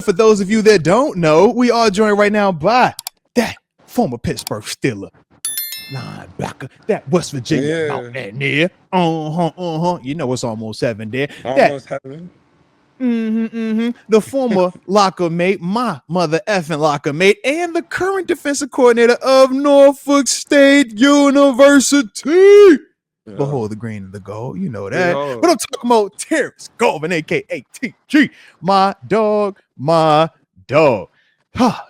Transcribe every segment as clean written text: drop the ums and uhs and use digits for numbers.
for those of you that don't know, we are joined right now by that former Pittsburgh Steeler linebacker, that West Virginia Mountaineer. You know it's almost 7 there. Almost heaven. The former locker mate, my mother effing locker mate, and the current defensive coordinator of Norfolk State University. Yeah. Behold the green and the gold, you know that. Yeah. But I'm talking about Terence Garvin, aka TG, my dog.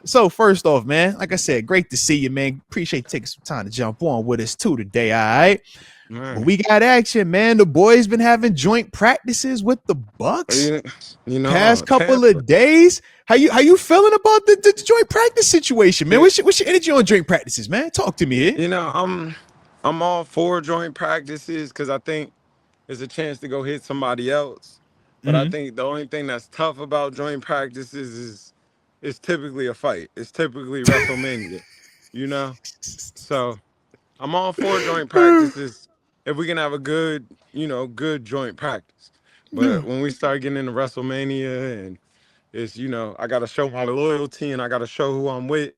So first off, man, like I said, great to see you, man. Appreciate you taking some time to jump on with us too today, all right? But we got action, man. The boys been having joint practices with the Bucks, past couple of days. How you feeling about the joint practice situation, man? What's your energy on joint practices, man? Talk to me here. I'm all for joint practices because I think it's a chance to go hit somebody else. But I think the only thing that's tough about joint practices is it's typically a fight. It's typically WrestleMania, So I'm all for joint practices if we can have a good joint practice. But when we start getting into WrestleMania and it's, I got to show my loyalty and I got to show who I'm with,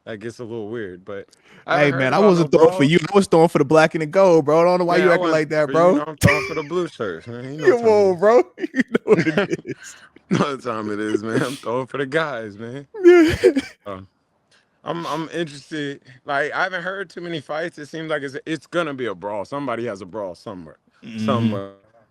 that gets a little weird. But hey, man, I wasn't throwing for you. I was throwing for the black and the gold, bro. I don't know why you acting like that, bro. I'm throwing for the blue shirts, man. Come on, bro. You know what it is. You know what time it is, man. I'm throwing for the guys, man. I'm interested. Like, I haven't heard too many fights. It seems like it's gonna be a brawl. Somebody has a brawl somewhere.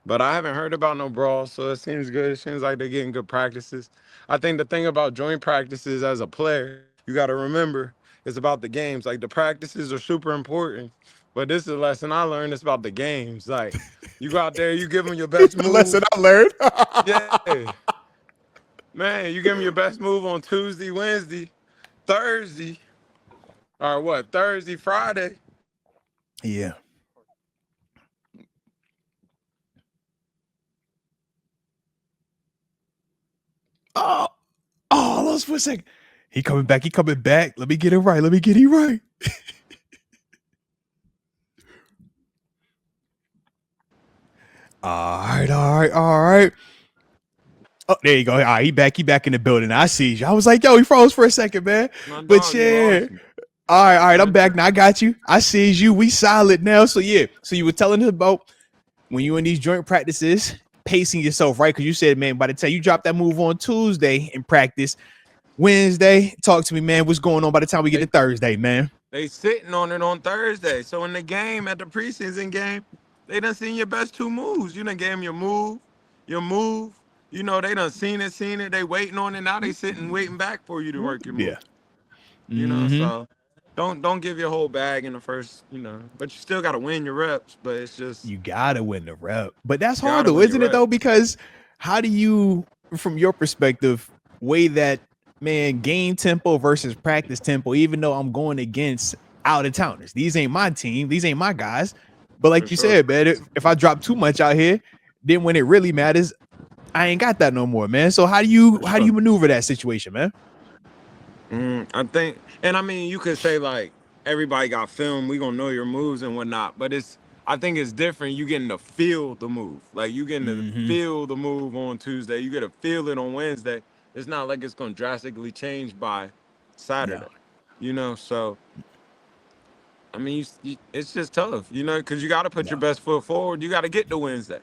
But I haven't heard about no brawl, so it seems good. It seems like they're getting good practices. I think the thing about joint practices as a player, you got to remember, it's about the games. Like, the practices are super important, but this is a lesson I learned. It's about the games. Like, you go out there, you give them your best move. Lesson I learned. Yeah. Man, you give them your best move on Tuesday, Wednesday, Thursday, or what? Thursday, Friday. Yeah. Oh, lost for a second. He coming back. Let me get it right. All right. Oh, there you go. All right, he back in the building. I see you. I was like, yo, he froze for a second, man. But yeah. All right, I'm back now. I got you. I see you. We solid now. So yeah. So you were telling us about when you in these joint practices, pacing yourself, right? Because you said, man, by the time you drop that move on Tuesday in practice, Wednesday, talk to me, man. What's going on by the time we get to Thursday, man? They sitting on it on Thursday. So in the game, at the preseason game, they done seen your best two moves. You done gave them your move. They done seen it. They waiting on it. Now they sitting waiting back for you to work your move. Yeah. So don't give your whole bag in the first, but you still got to win your reps. But it's just. You got to win the rep. But that's hard though, isn't it though? Because how do you, from your perspective, weigh that, man, game tempo versus practice tempo, even though I'm going against out-of-towners? These ain't my team. These ain't my guys. But like you said, man, if I drop too much out here, then when it really matters, I ain't got that no more, man. So how do you maneuver that situation, man? I think, and I mean, you could say like everybody got film, we gonna know your moves and whatnot, but I think it's different. You getting to feel the move, like you getting to feel the move on Tuesday. You get to feel it on Wednesday. It's not like it's gonna drastically change by Saturday, So I mean, it's just tough, because you got to put your best foot forward. You got to get to Wednesday.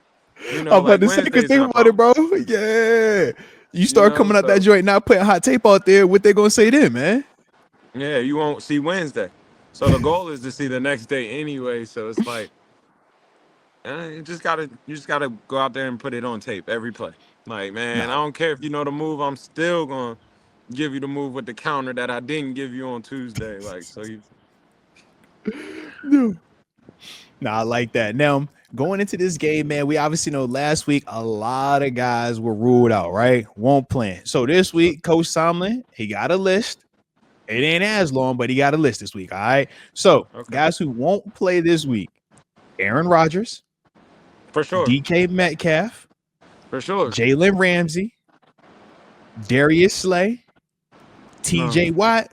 I'm about to say, because think about it, bro. Yeah. You start coming out that joint, not putting hot tape out there, what they going to say then, man? Yeah, you won't see Wednesday. So the goal is to see the next day anyway. So it's like, you just gotta go out there and put it on tape every play. Like, man, I don't care if you know the move. I'm still going to give you the move with the counter that I didn't give you on Tuesday. Like, so you... No, I like that. Now, going into this game, man, we obviously know last week a lot of guys were ruled out, right? Won't play. So this week, Coach Somlin, he got a list. It ain't as long, but he got a list this week, all right? So, guys who won't play this week, Aaron Rodgers. For sure. DK Metcalf. For sure. Jalen Ramsey. Darius Slay. TJ Watt.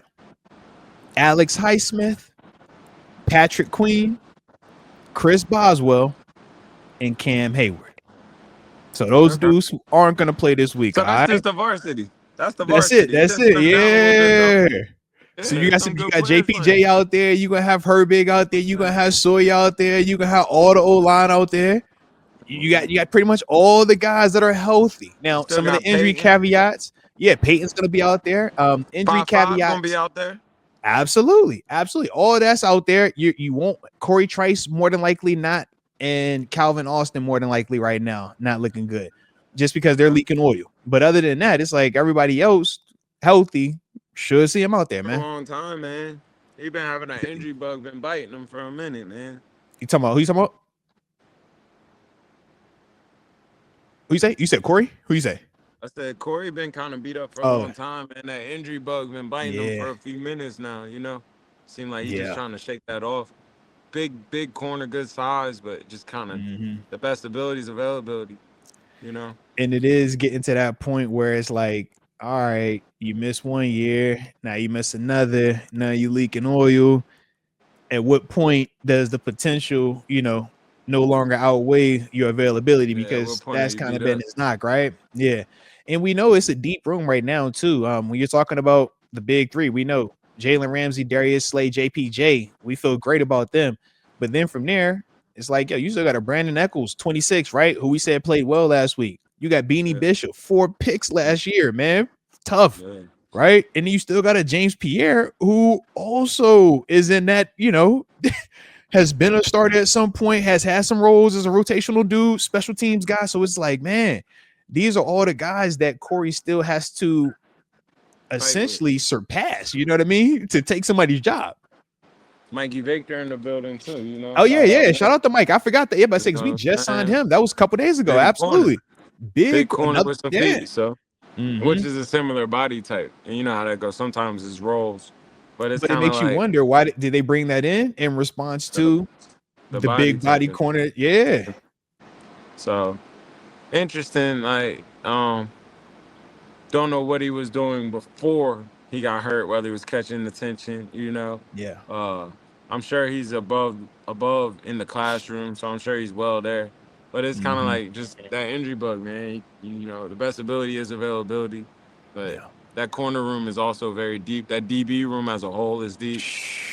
Alex Highsmith. Patrick Queen, Chris Boswell, and Cam Hayward. So those dudes who aren't going to play this week. So that's just the varsity. That's the That's it. varsity. It That's just it. slimmed down a little bit though. Yeah. So Yeah, some you good got players JPJ playing. out there. You gonna have Herbig out there. You gonna have Soy out there. You gonna have all the O line out there. You got pretty much all the guys that are healthy. Now, Still some of the got injury Peyton. caveats. Yeah, Peyton's gonna be out there. Injury 5'5" gonna be caveats. out there. Absolutely, absolutely. All that's out there. You won't Corey Trice more than likely not, and Calvin Austin more than likely right now not looking good, just because they're leaking oil. But other than that, it's like everybody else healthy should see him out there, For a man. long time, man. He been having that injury bug, been biting him for a minute, man. You talking about who you talking about? Who you say? You said Corey? Who you say? I said Corey been kind of beat up for a Oh, long time, and that injury bug been biting him yeah, for a few minutes now. Seemed like he's just yeah. trying to shake that off. Big corner, good size, but just kind of the best abilities, availability. And it is getting to that point where it's like, all right, you miss 1 year, now you miss another, now you leaking oil. At what point does the potential, no longer outweigh your availability? Yeah, at what Because point are that's you kind beat of been up? his knock, right? Yeah. And we know it's a deep room right now, too. When you're talking about the big three, we know Jalen Ramsey, Darius Slay, JPJ. We feel great about them. But then from there, it's like, yo, you still got a Brandon Eccles, 26, right? Who we said played well last week. You got Beanie Yeah, Bishop, 4 picks last year, man. Tough. yeah. Right. And then you still got a James Pierre who also is in that, has been a starter at some point, has had some roles as a rotational dude, special teams guy. So it's like, man, these are all the guys that Corey still has to Fight with essentially surpass, you know what I mean? To take somebody's job. Mikey Victor in the building too. Oh, yeah, Shout out yeah. Mike. Shout out to Mike. I forgot that. Yeah, but You because we know just what signed I'm saying? him. That was a couple days ago. Big corner, Absolutely. Big big corner another, with some yeah. feet. So. Which is a similar body type. And you know how that goes. Sometimes it's roles, but it's But it kind of makes you like wonder, why did they bring that in response the, to the the body big body type. corner? Yeah. So interesting. Like, don't know what he was doing before he got hurt, whether he was catching attention, Yeah. I'm sure he's above in the classroom, so I'm sure he's well there. But it's kind of like just that injury bug, man. The best ability is availability, but Yeah. that corner room is also very deep. That DB room as a whole is deep,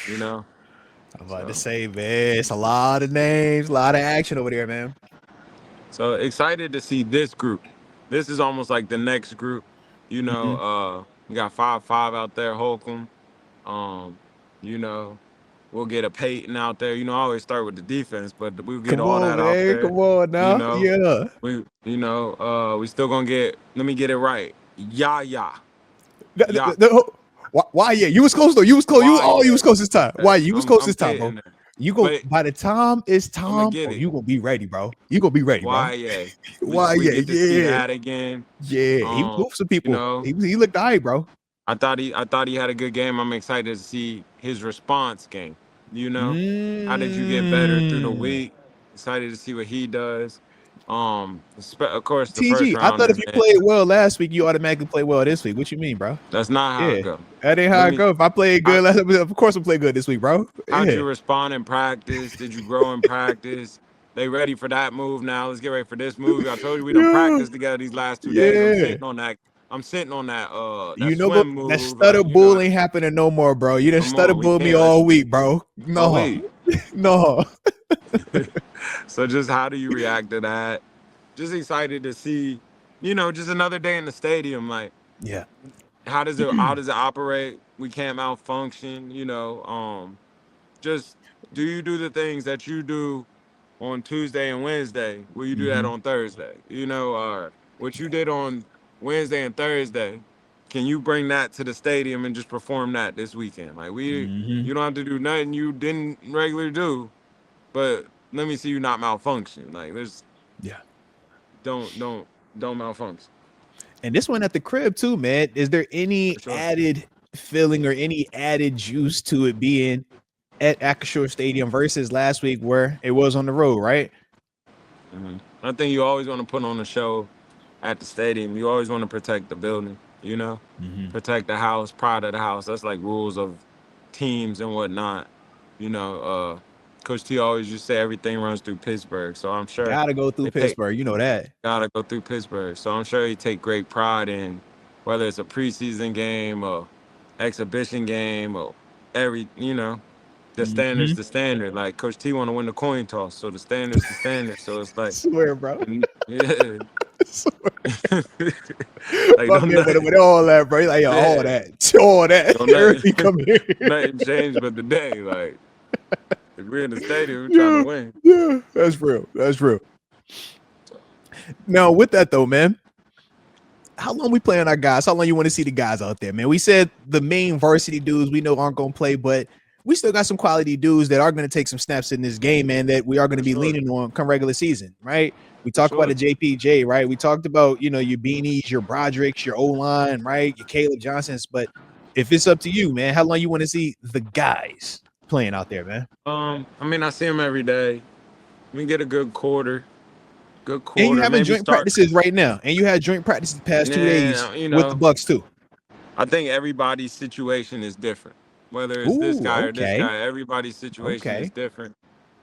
I'm about to So, say, man, it's a lot of names, a lot of action over there, man. so excited to see this group. This is almost like the next group. We got 5-5 out there, Holcomb. Um, you know, we'll get a Peyton out there. I always start with the defense, but we'll get Come all on, that out man. there. Come on You now. know, Yeah. we still gonna get. Let me get it right. Yeah. Why? Yeah, you was close though. You was close. You was close this time. Why? You was close I'm this time, bro. getting there. You go But by the time it's I'm gonna time. get Oh, it. you gonna be ready, bro. You gonna be ready, bro. Why? Yeah. Why? We Yeah, get to see yeah, that again. yeah. He moved some You people. know, He looked all right, bro. I thought he had a good game. I'm excited to see his response game. How did you get better through the Mm. week? Excited to see what he does. Of course, the first TG, I thought rounder, if you man. played well last week, you automatically play well this week. What you mean, bro? That's not how Yeah, it goes. that ain't how Let I me. go. If I played How, good last week, of course I play good this week, bro. how'd Yeah. you respond in practice? Did you grow in practice? They ready for that move now. Let's get ready for this move. I told you we done Yeah. practiced together these last 2 days. I'm Yeah. sitting on that. I'm sitting on that. That You know what? swim That move. stutter bull ain't happening no more, bro. You done Come stutter on, we bull me can't. all week, bro. Oh No, wait. no. So just how do you react to that? Just excited to see, just another day in the stadium. Like, Yeah. how does it operate? We can't malfunction. Just do you do the things that you do on Tuesday and Wednesday? Will you do that Mm-hmm. on Thursday? Or what you did on Wednesday and Thursday? Can you bring that to the stadium and just perform that this weekend? Like Mm-hmm. you don't have to do nothing you didn't regularly do, but let me see you not malfunction. Like there's Yeah. don't malfunction. And this one at the crib too, man. Is there any For sure. added feeling or any added juice to it being at Acrisure Stadium versus last week where it was on the road, right? I think you always want to put on a show at the stadium. You always want to protect the building, Mm-hmm. protect the house, pride of the house. That's like rules of teams and whatnot. Coach T always used to say everything runs through Pittsburgh. So I'm sure Gotta go through they take Pittsburgh. You know that. gotta go through Pittsburgh. So I'm sure he take great pride in, whether it's a preseason game or exhibition game or the standard's the standard. Like Coach T want to win the coin toss, so the standard's the standard. So it's I like, swear, bro. yeah, I swear. like My don't man nothing, with all that, bro. He's like, yo, all yeah, that. don't Everything nothing, come here. nothing changed but the day. Like if we're in the stadium, we're trying to Yeah, win. yeah, that's real. That's real. Now, with that though, man, how long we playing our guys? How long you want to see the guys out there, man? We said the main varsity dudes we know aren't going to play, but we still got some quality dudes that are going to take some snaps in this game, man, that we are going to be leaning on come regular season, right? We talked about the JPJ, right? We talked about, your Beanies, your Broderick's, your O-line, right? Your Caleb Johnsons. But if it's up to you, man, how long you want to see the guys playing out there, man? I mean, I see them every day. We get a good quarter. Good quarter. And you having maybe joint practices right now. And you had joint practices the past 2 days with the Bucs too. I think everybody's situation is different. Whether it's this guy or this guy, everybody's situation is different.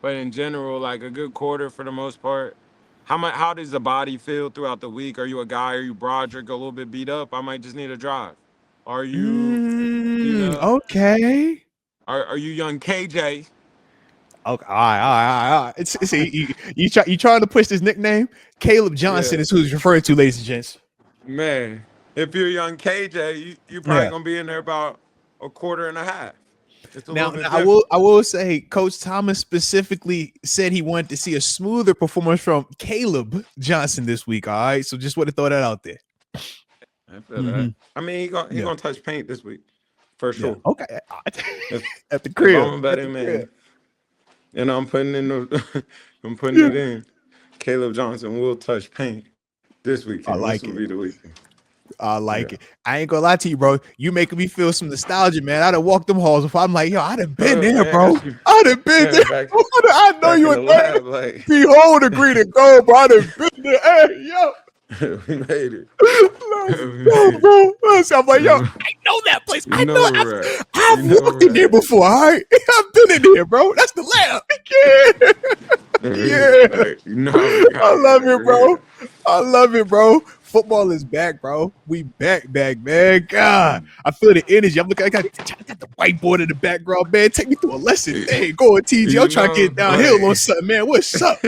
But in general, like a good quarter for the most part. How does the body feel throughout the week? Are you a guy? Are you Broderick a little bit beat up? I might just need a drive. Are you, okay. Are you young KJ? Okay, all right. You trying to push this nickname? Caleb Johnson is who he's referring to, ladies and gents. Man, if you're young KJ, you're probably gonna be in there about a quarter and a half. Now I will say, Coach Thomas specifically said he wanted to see a smoother performance from Caleb Johnson this week. All right, so just want to throw that out there. I feel that. I mean, he gonna touch paint this week for sure. Okay, at the crib. I'm a betting man. And I'm putting it in. Caleb Johnson will touch paint this weekend. I like this will be the weekend. I like it. I ain't gonna lie to you, bro. You making me feel some nostalgia, man. I done walked them halls before. I'm like, yo, I done been there, bro. I done been there. I know you in lab, like, behold, agree to go, bro. I done been there. Hey, yo. We made it. Let's go, bro. I'm like, yo, I know that place. I know. I've walked in there before. All right, I've been in there, bro. That's the lab. Yeah. I love it, bro. I love it, bro. Football is back, bro. We back, man. God, I feel the energy. I'm looking. I got the whiteboard in the background, man. Take me through a lesson. Hey, go on, TJ. I'm trying to get downhill on something, man. What's up?